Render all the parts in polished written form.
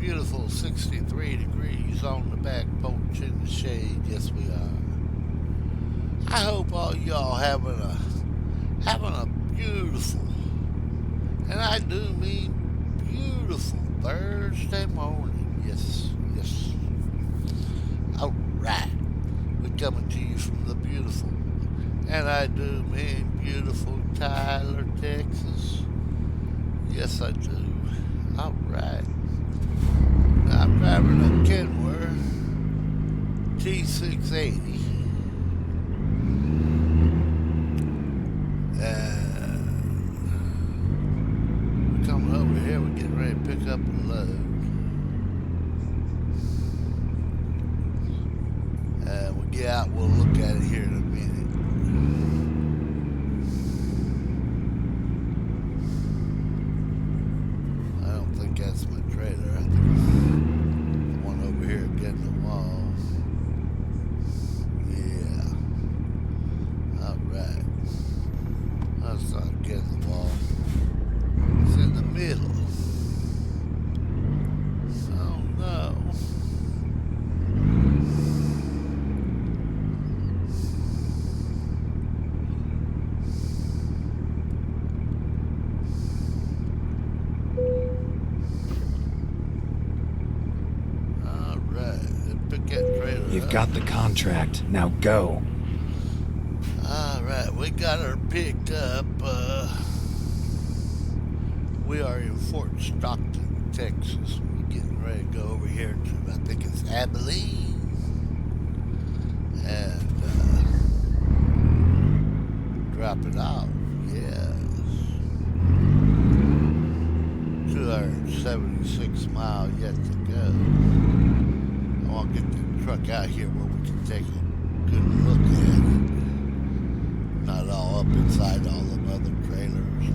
beautiful 63 degrees on the back porch in the shade. Yes, we are. I hope all y'all having a beautiful, and I do mean beautiful Thursday morning. Yes, yes. All right. We're coming to you from the beautiful, and I do mean beautiful Tyler, Texas. Yes, I do. All right. I'm driving a Kenworth T680. We're coming over here. We're getting ready to pick up a load. We'll get out. We'll look at it here in a minute. I don't think that's my trailer. I think it's the one over here against the wall. Yeah. All right. That's not against the wall. It's in the middle. Oh no. All right. Let's pick that trailer You've up. got the contract. Now go. All right. We got her picked up. We are in Ft.Stockton, Texas. We're getting ready to go over here to, I think it's Abilene, and drop it off. Yes. 276 miles yet to go. I want to get the truck out here where we can take a good look at it. Not all up inside all them other trailers.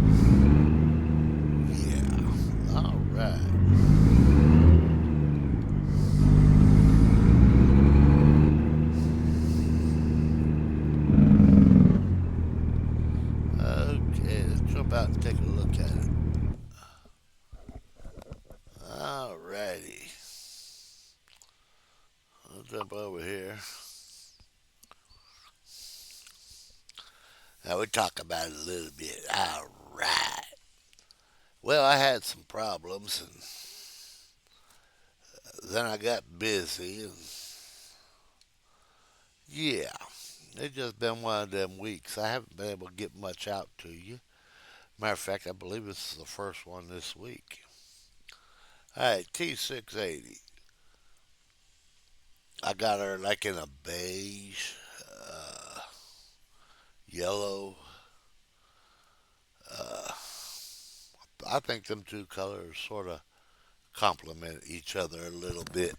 Yeah. All right. Okay, let's jump out and take a look at it. All righty. I'll jump over here. Now we talk about it a little bit. All right. Well, I had some problems, and then I got busy, and yeah, it's just been one of them weeks. I haven't been able to get much out to you. Matter of fact, I believe this is the first one this week. All right, T680. I got her like in a beige, uh, yellow. Uh, I think them two colors sort of complement each other a little bit.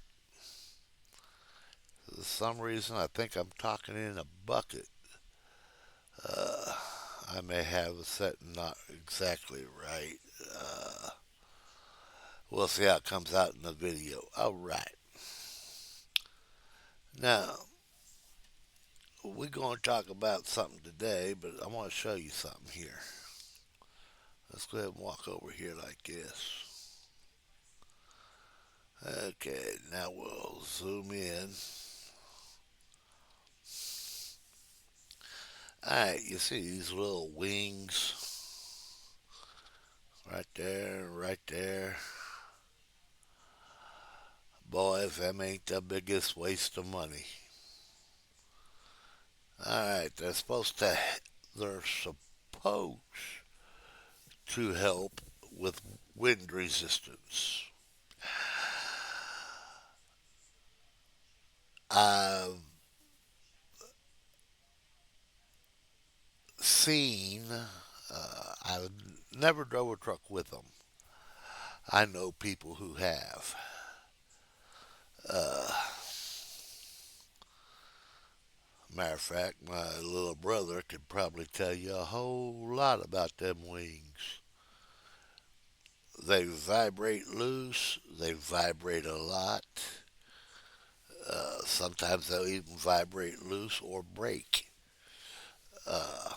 For some reason, I think I'm talking in a bucket. Uh, I may have a setting not exactly right. Uh, we'll see how it comes out in the video. All right. Now, we're going to talk about something today, but I want to show you something here. Let's go ahead and walk over here like this. Okay, now we'll zoom in. Alright, you see these little wings right there. Boy, if them ain't the biggest waste of money. Alright, they're supposed to help with wind resistance. I've seen, I've never drove a truck with them. I know people who have. Uh, Matter of fact, my little brother could probably tell you a whole lot about them wings. They vibrate loose, they vibrate a lot. Sometimes they'll even vibrate loose or break. Uh,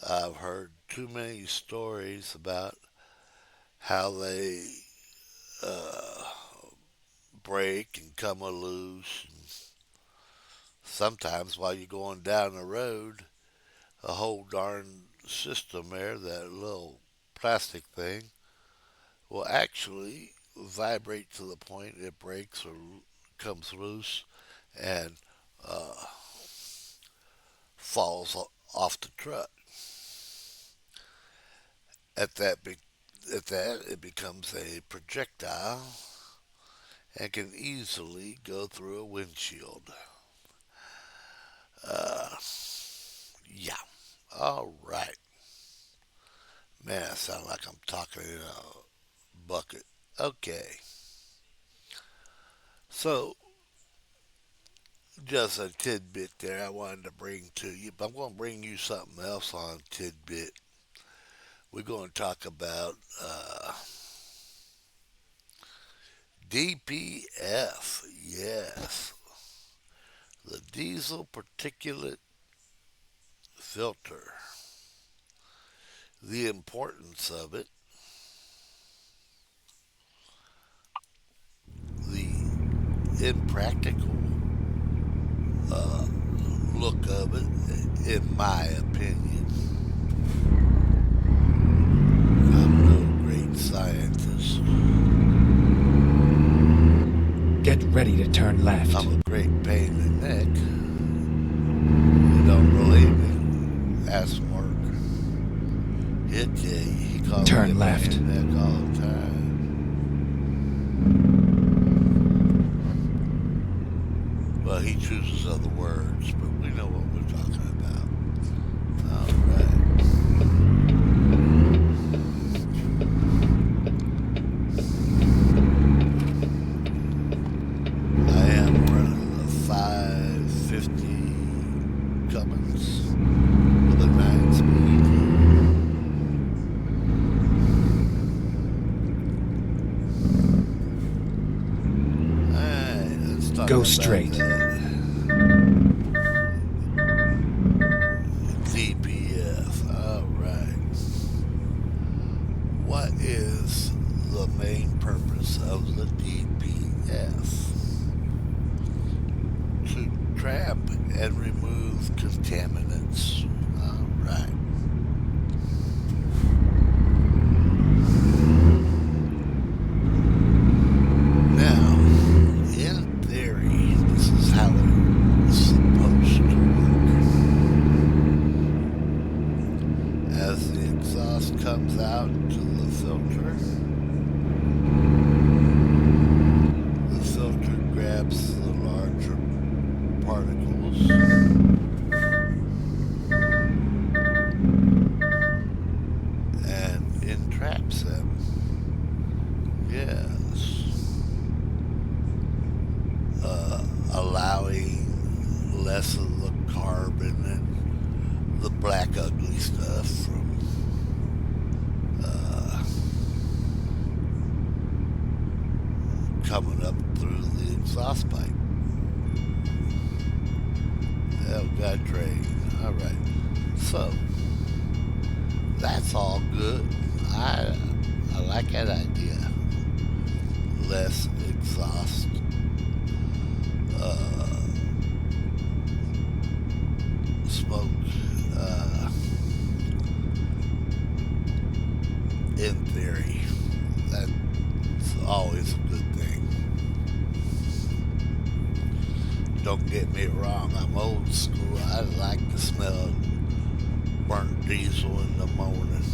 I've heard too many stories about how they uh, break and come loose. And sometimes while you're going down the road, a whole darn system there, that little plastic thing, will actually vibrate to the point it breaks or comes loose and uh, falls off the truck. At that, it becomes a projectile and can easily go through a windshield. Uh, yeah. All right. Man, I sound like I'm talking in a bucket. Okay. So, just a tidbit there I wanted to bring to you, but I'm going to bring you something else on tidbit. We're going to talk about DPF. Yes. The diesel particulate filter. The importance of it, the impractical uh, look of it, in my opinion. I'm no great scientist. Get ready to turn left. I'm a great pain in the neck. You don't believe me? Ask Mark. He calls me a Turn left. pain in the neck all the time. Well, he chooses other words, but we know what we're talking about. All right. I am running a 550 Cummins with a 9-speed. Alright, let's talk Go about straight. DPF. Alright. What is the main purpose of the DPF? To trap and remove contaminants. Alright. Now, in theory, this is how it's supposed to work. As the exhaust comes out to the filter grabs the larger particles and entraps them. Yes. Allowing less of the carbon and the black ugly stuff from coming up through the exhaust pipe. Oh, got trade. All right. So that's all good. I like that idea. Less exhaust. Smoke. In theory, that's always a good thing. Don't get me wrong, I'm old school. I like the smell of burnt diesel in the morning.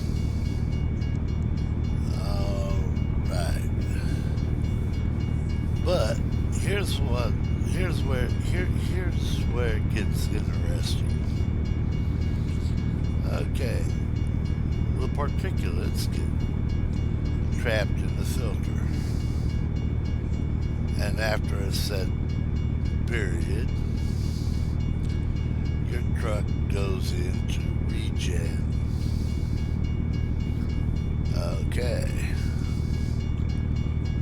Alright. But here's where it gets interesting. Okay. The particulates get trapped in the filter. And after a set period, your truck goes into regen. Okay.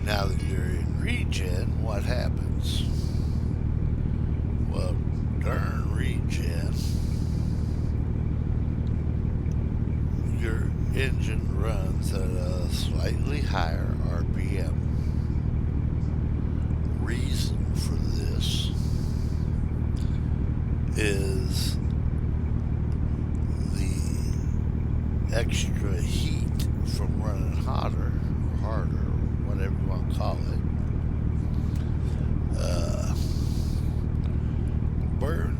Now that you're in regen, what happens? Well, during regen, your engine runs at a slightly higher RPM.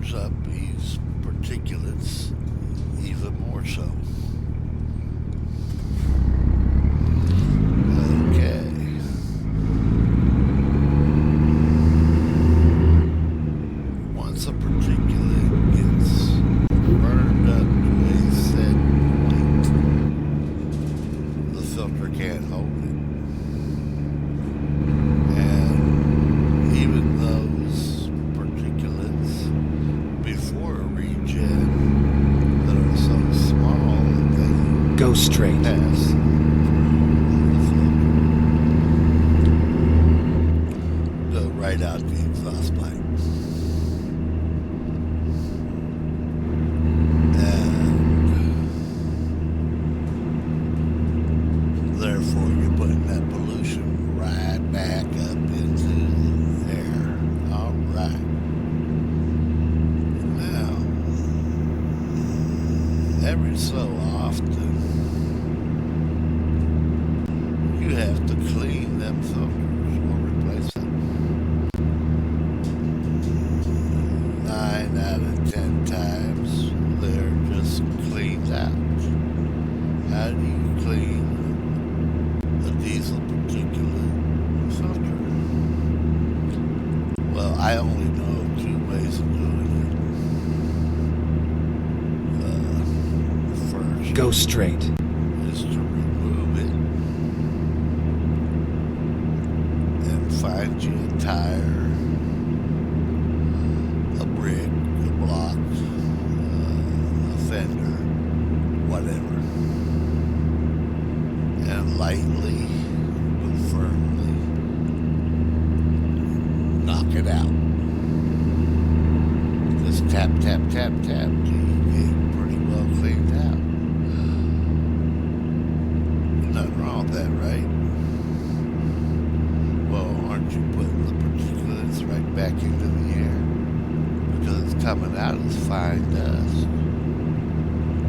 clears up these particulates even more so. Okay. Once a particulate gets burned up to a set point, the filter can't hold it. And even those particulates before regen that are so small that they Go straight. pass through the filter, go right out the exhaust pipe. And therefore you're putting that pollution right back up into the air. All right. Now, every so often, you have to clean them filters or replace them. 9 out of 10 times, they're just cleaned out. How do you clean a diesel particulate filter? Well, I only know of 2 ways of doing it. First Go straight. is to remove it and find you a tire, a brick, a block, a fender, whatever, and lightly but firmly knock it out. Just tap, tap, tap, tap till you get pretty well cleaned out. Nothing wrong with that, right? Well, aren't you putting the particulates right back into the air? Because it's coming out as fine dust.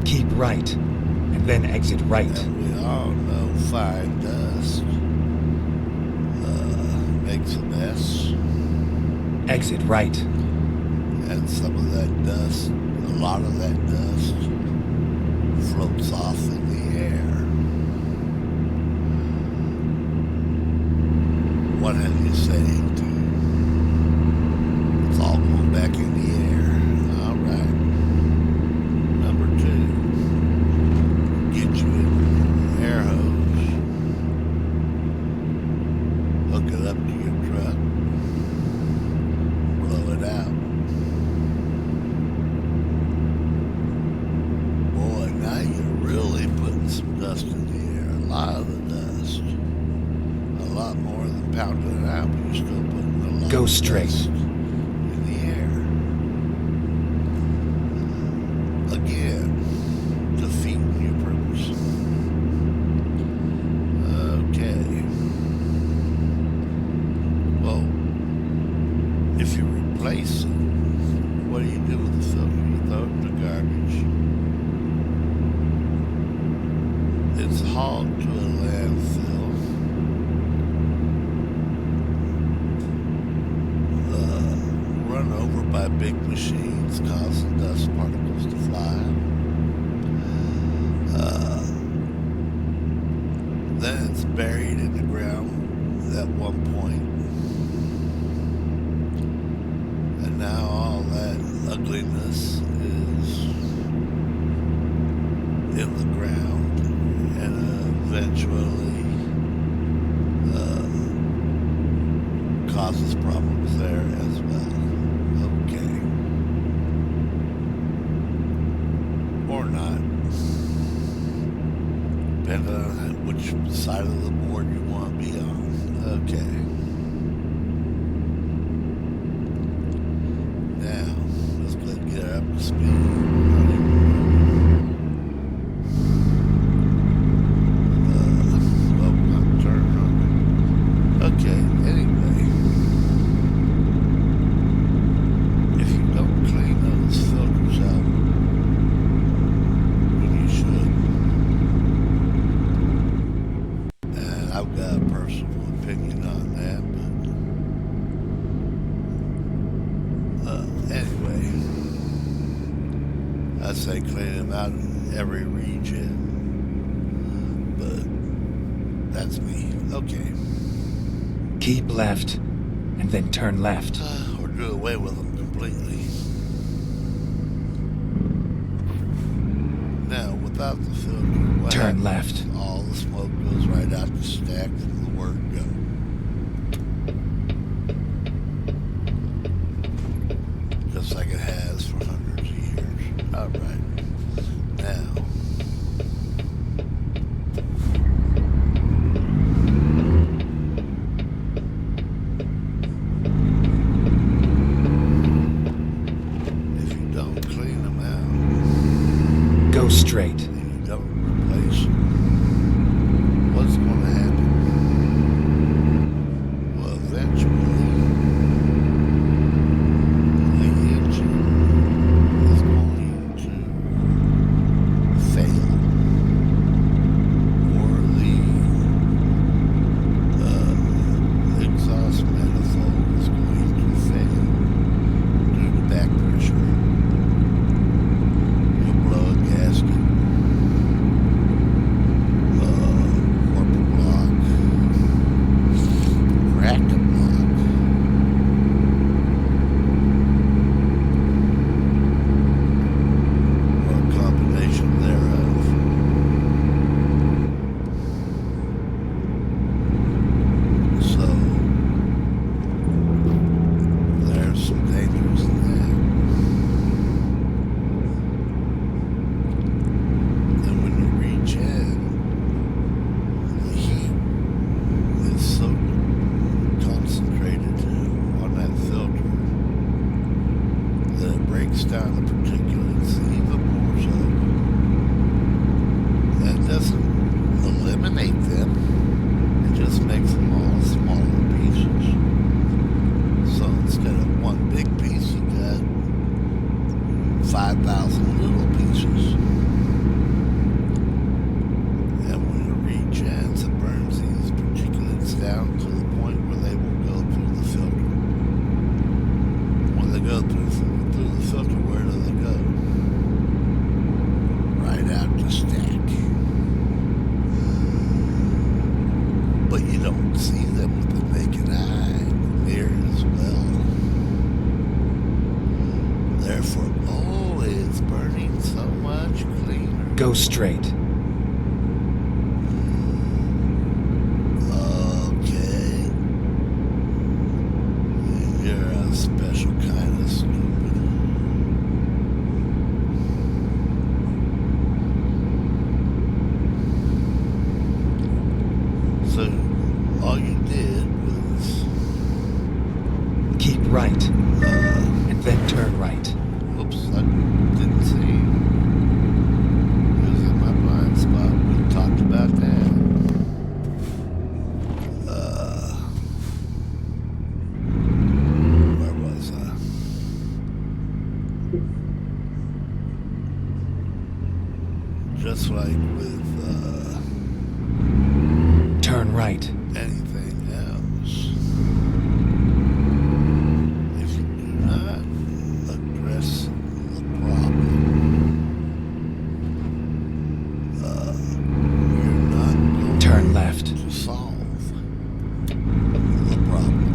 Keep right. And then exit right. And we all know fine dust makes a mess. Exit right. And some of that dust, a lot of that dust, floats off in the air. What have you saved? It's all going back in the air. All right. Number 2, get you an air hose, hook it up to your truck, blow it out. Boy, now you're really putting some dust in the air. A lot of the dust. A lot more than pounding it out, but you're still putting a lot Go of straight. dust in the air. Again, defeating your purpose. Okay. Well, if you replace it, what do you do with the filter? You throw it in the garbage. It's hauled to a landfill. Run over by big machines, causing dust particles to fly. Then it's buried in the ground at one point. And now all that ugliness is in the ground and eventually causes problems there as well. Okay. Or not. Depending on which side of the board you want to be on. Okay. Now, let's go get her up to speed. Well, I'm turning on. Okay, anyway. If you don't clean those filters out when you should, and I've got a personal opinion on that, but anyway. I say clean them out in every region, but that's me. Okay. Keep left, and then turn left. Or do away with them completely. Now, without the filter, what Turn happens? left. All the smoke goes right out the stack from the word go. Just like it has for hundreds of years. Alright. Now, if you don't clean them out, Go straight. and you don't replace them, what's going to happen? Well, eventually, the engine is going to fail, or the exhaust manifold is going to fail due to back pressure. You'll blow a gasket, warp a block, crack a block, or a combination thereof. So, there's some dangers in that. And when you reach in, the heat is so concentrated on that filter that it breaks down the particulates even more so. That doesn't eliminate them, it just makes them all smaller pieces. So instead of one big piece, you got 5,000 little pieces. And when it regens, it burns these particulates down to the point where they will go through the filter. When they go through the filter, where do they go? Right out the stack. But you don't see them with the naked eye near as well. Therefore, oh, it's burning so much cleaner. Go straight. Okay. You're a special kind of stupid. So, all you did was, Keep right, and then turn right. oops, I didn't see. It was in my blind spot. We talked about that. Where was I? Just like with Turn right. anything else, if you do not address the problem, you're not going Turn left. to solve the problem.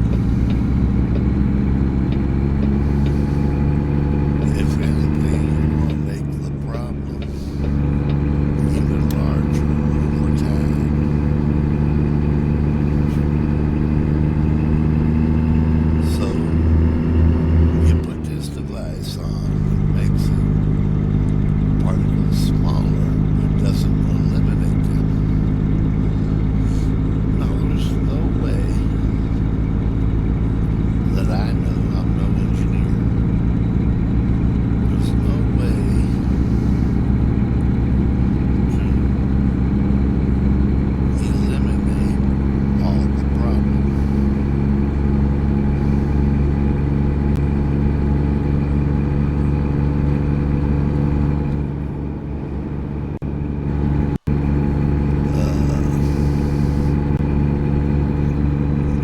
If anything, you're going to make the problem even larger over time. So, you put this device on, it makes the particles smaller, but doesn't eliminate them. No, there's no way that I know, I'm no engineer, there's no way to eliminate all the problem.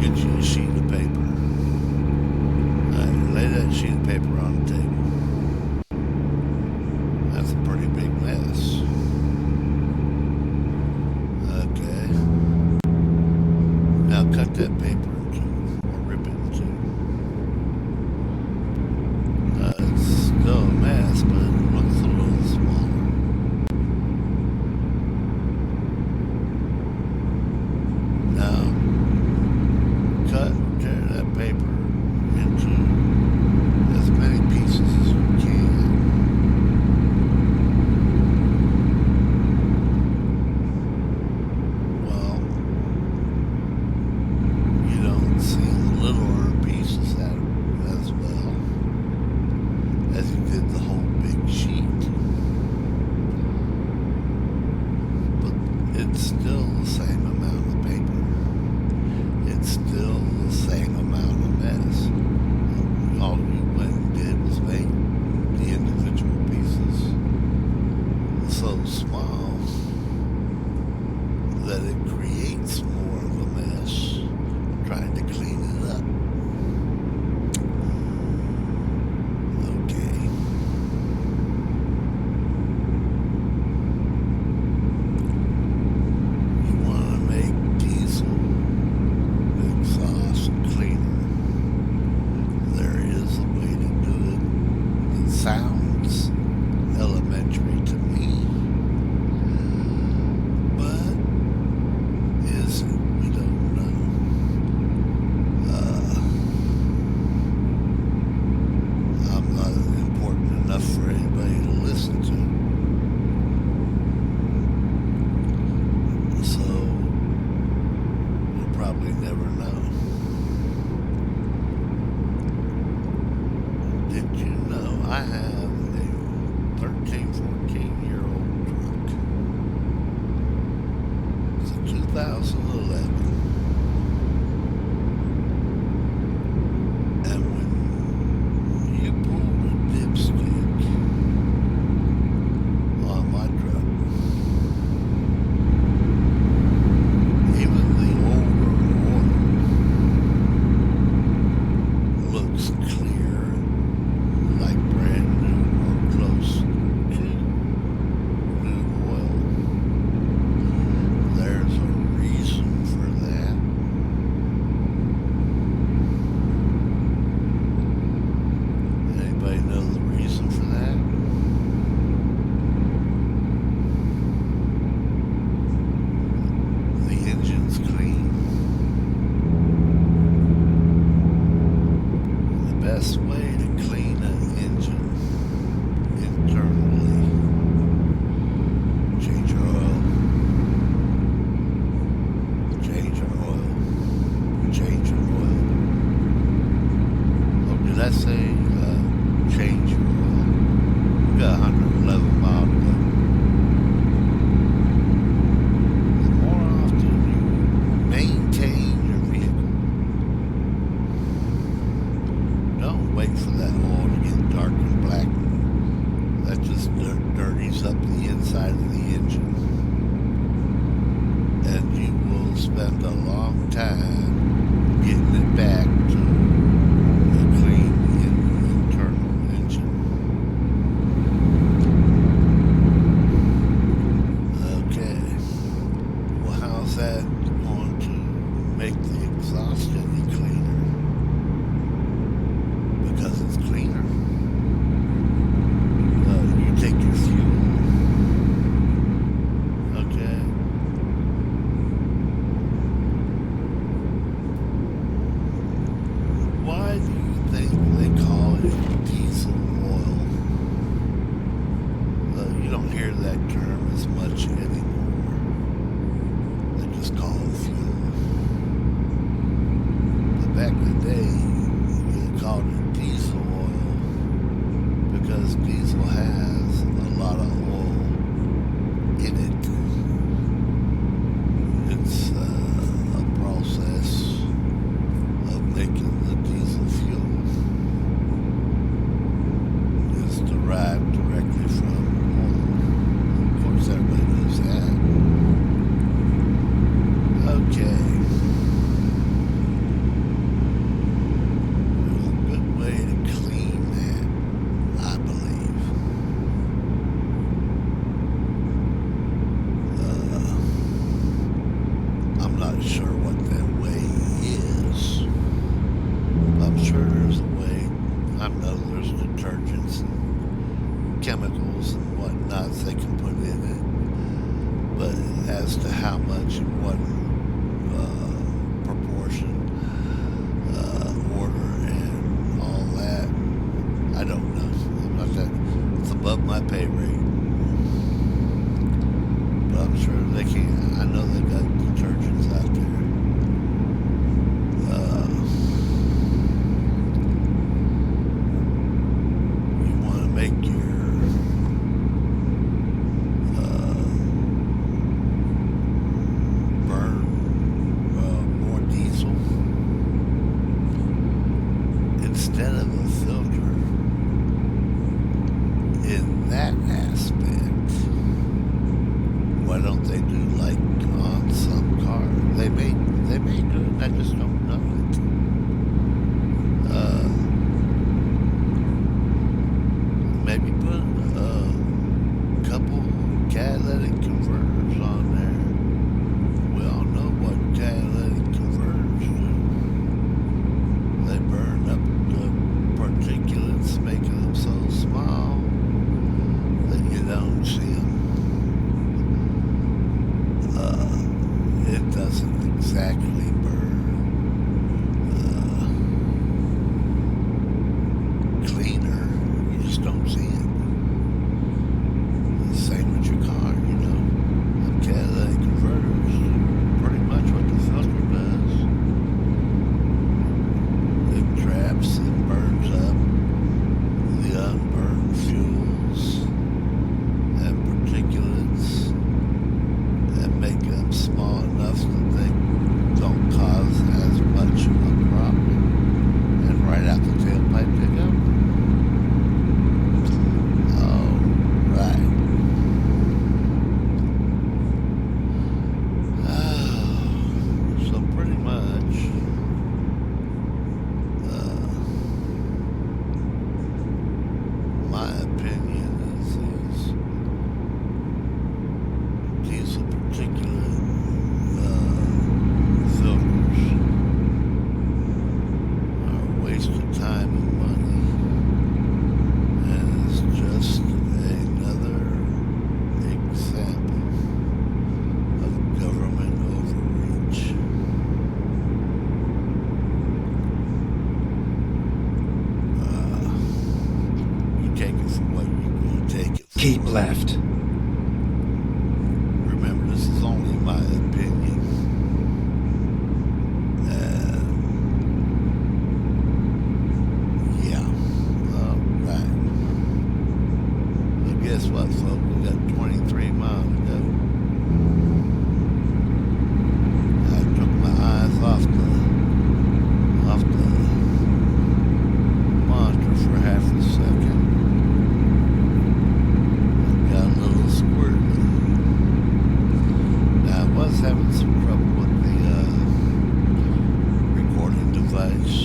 Get you a sheet of paper. Lay that sheet of paper on the table. That's best way to clean an engine internally? Change your oil. Change your oil. Change your oil. Oh, did I say change your oil? We got 111 miles to go. The more often you maintain your vehicle, don't wait for that oil to get dark and black. That just dirties up the inside of the engine. And you will spend a long time getting it back to a clean internal engine. Okay. Well, how's that going to make the exhaust any cleaner? Because it's cleaner. You take your fuel. Okay. Why do you think they call it diesel oil? You don't hear that term as much anymore. They just call it fuel. But back in the day, you called it diesel oil because diesel has a lot of oil in it. It's a process of making the diesel fuel. It's derived directly from oil. Of course, everybody knows that. Okay. There's a good way to clean that, I believe. I'm not sure what that way is. I'm sure there's a way. I know there's detergents and chemicals and whatnot they can put in it. But as to how much and what proportion, order, and all that, I don't know. I'm not that. It's above my pay rate. But I'm sure they can. I know they got detergents out there. You want to make your burn more diesel instead of a filter. In that aspect, why don't they do like on some cars? They may do it. I just don't know it. Maybe put a couple catalytic converters on there. We all know what catalytic converters do. They burn up the particulates, making them so small that you don't see them. It doesn't exactly burn cleaner. You just don't see it. The same with your car, you know. The catalytic converters do pretty much what the filter does. It traps and burns up the unburned fuels and particulates and make them small enough that they don't cause as much of a problem. And right out the tailpipe they go. All right. So pretty much, my opinion is these particular filters are a waste of time and money, and it's just another example of government overreach. left. Remember, this is only my opinion. Yeah. Alright. Well, guess what, folks? We got 23 miles to go. I took my eyes off the monitor for half a second. Got a little squirrely. Now, I was having some trouble with the recording device.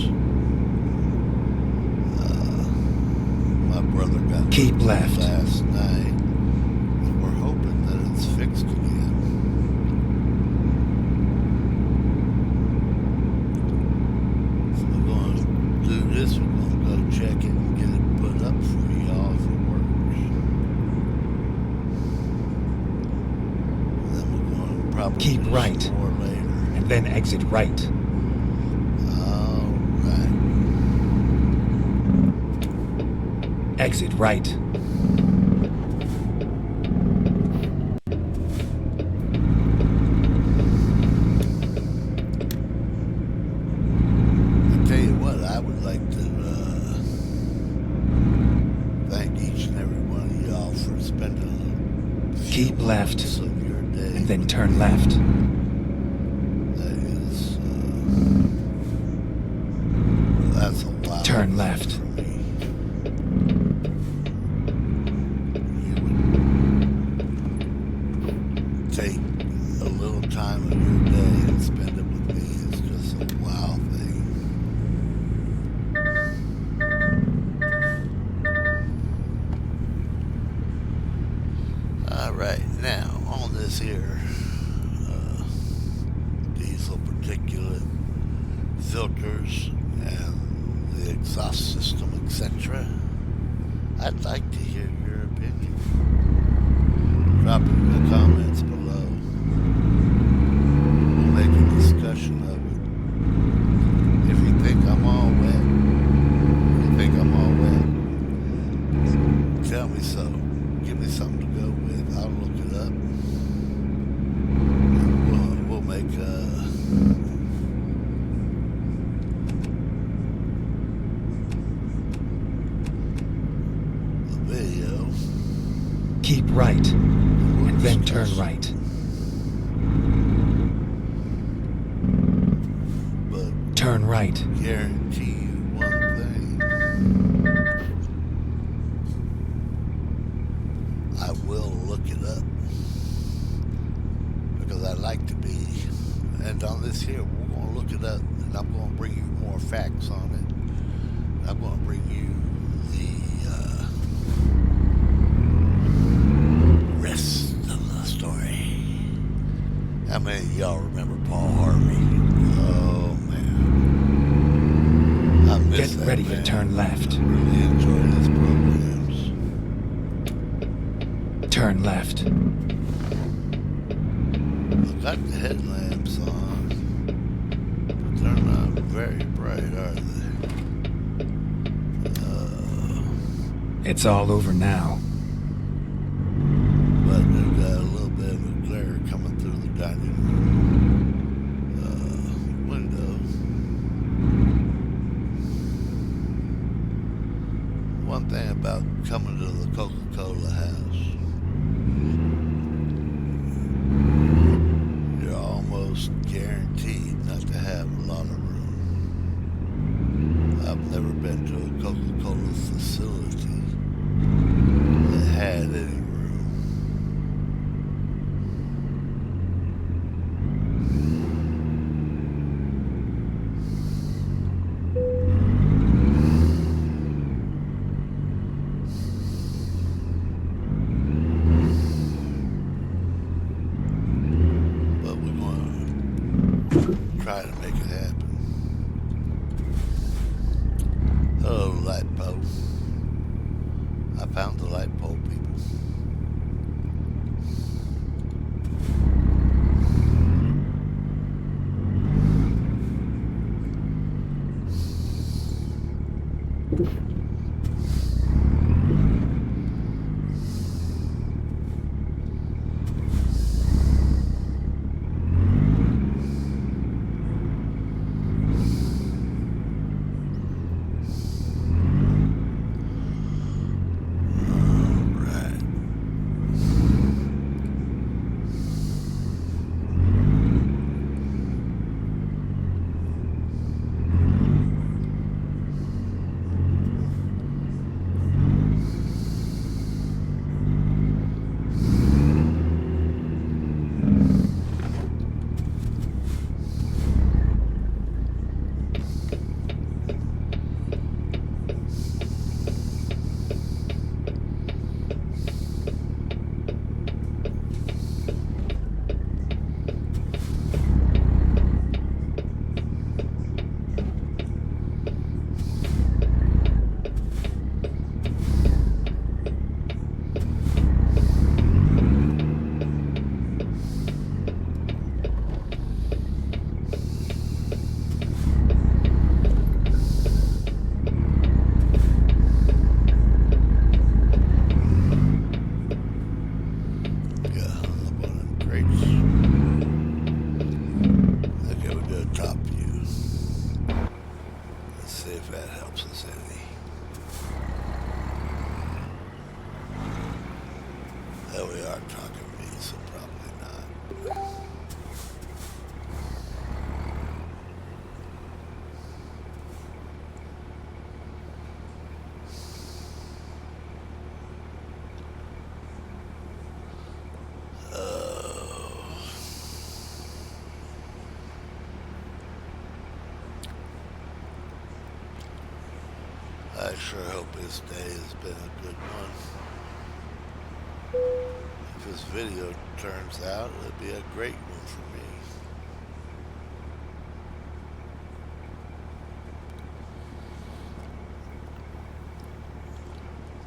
My brother got Keep it left. last night. And we're hoping that it's fixed again. So we're going to do this. We're going to go check it and get it put up for y'all if it works. And then we're going to probably Keep do right. some more later. And then exit right. All right. Exit right. I tell you what, I would like to thank each and every one of y'all for spending a few Keep left. moments of your day. And then turn left. That is, that's a lot. Turn left. For me. You would take a little time of your day and spend it with me. It's just a wow thing. All right, now on this here diesel particulate filters and the exhaust system, etc. I'd like to hear your opinion. Drop it in the comments below. We'll make a discussion of it. If you think I'm all wet, tell me so. Give me something to go with. I'll look it up. And we'll make a video. Keep right. And then turn right. But Turn right. guarantee you one thing. I will look it up. Because I like to be. And on this here, we're going to look it up. And I'm going to bring you more facts on it. I'm going to bring you the rest of the story. How many of y'all remember Paul Harvey? Oh, man. I miss Get that ready man. to turn left. I really enjoy his programs. Turn left. I've got the headlamps on, but they're not very bright, are they? It's all over now. But they've got a little bit of a glare coming through the dining room window. One thing about coming to the Coca-Cola house, you're almost guaranteed not to have a lot of room. I've never been to a Coca-Cola facility that had any room. But we're going to try to make it happen. Hello, light pole. I found the light pole, people. that helps us any. There we are talking me, so probably not. I sure hope this day has been a good one. If this video turns out, it'll be a great one for me.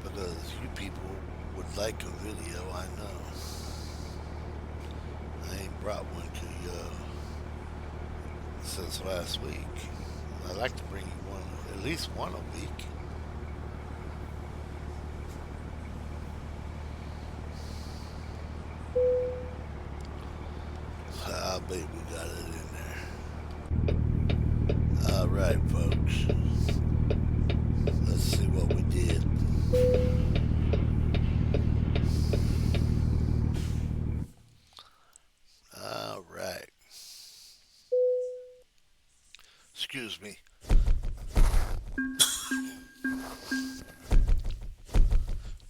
Because you people would like a video, I know. I ain't brought one to you since last week. I'd like to bring you one, at least one a week. I bet we got it in there. Alright, folks. Let's see what we did. Alright. Excuse me.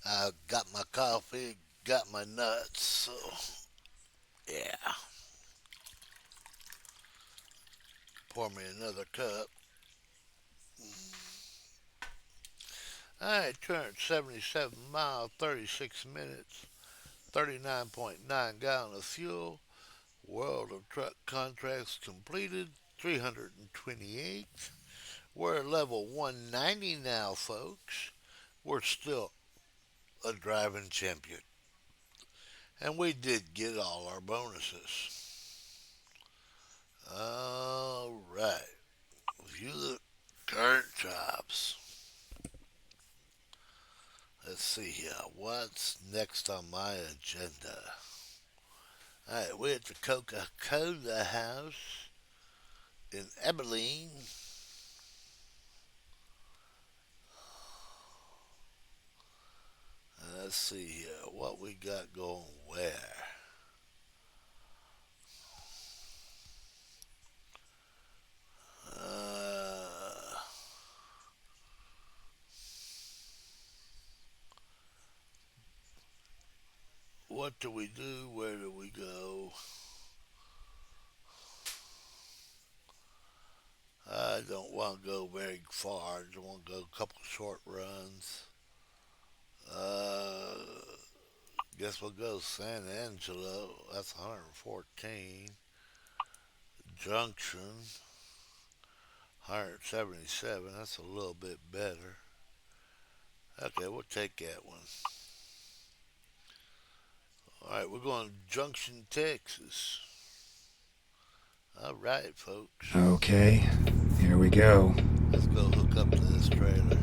I got my coffee, got my nuts, so yeah. Pour me another cup. Alright, 277 miles, 36 minutes, 39.9 gallons of fuel. World of truck contracts completed, 328. We're at level 190 now, folks. We're still a driving champion. And we did get all our bonuses. Alright. View the current jobs. Let's see here. What's next on my agenda? Alright, we're at the Coca-Cola house in Abline. Let's see here. What we got going where? What do we do? Where do we go? I don't want to go very far. I just want to go a couple short runs. Guess we'll go San Angelo. That's 114. Junction, 177. That's a little bit better. Okay, we'll take that one. Alright, we're going to Junction, Texas. Alright, folks. Okay, here we go. Let's go hook up to this trailer.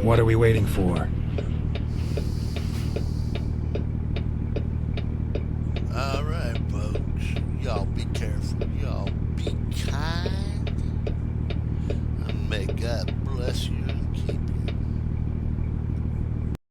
What are we waiting for?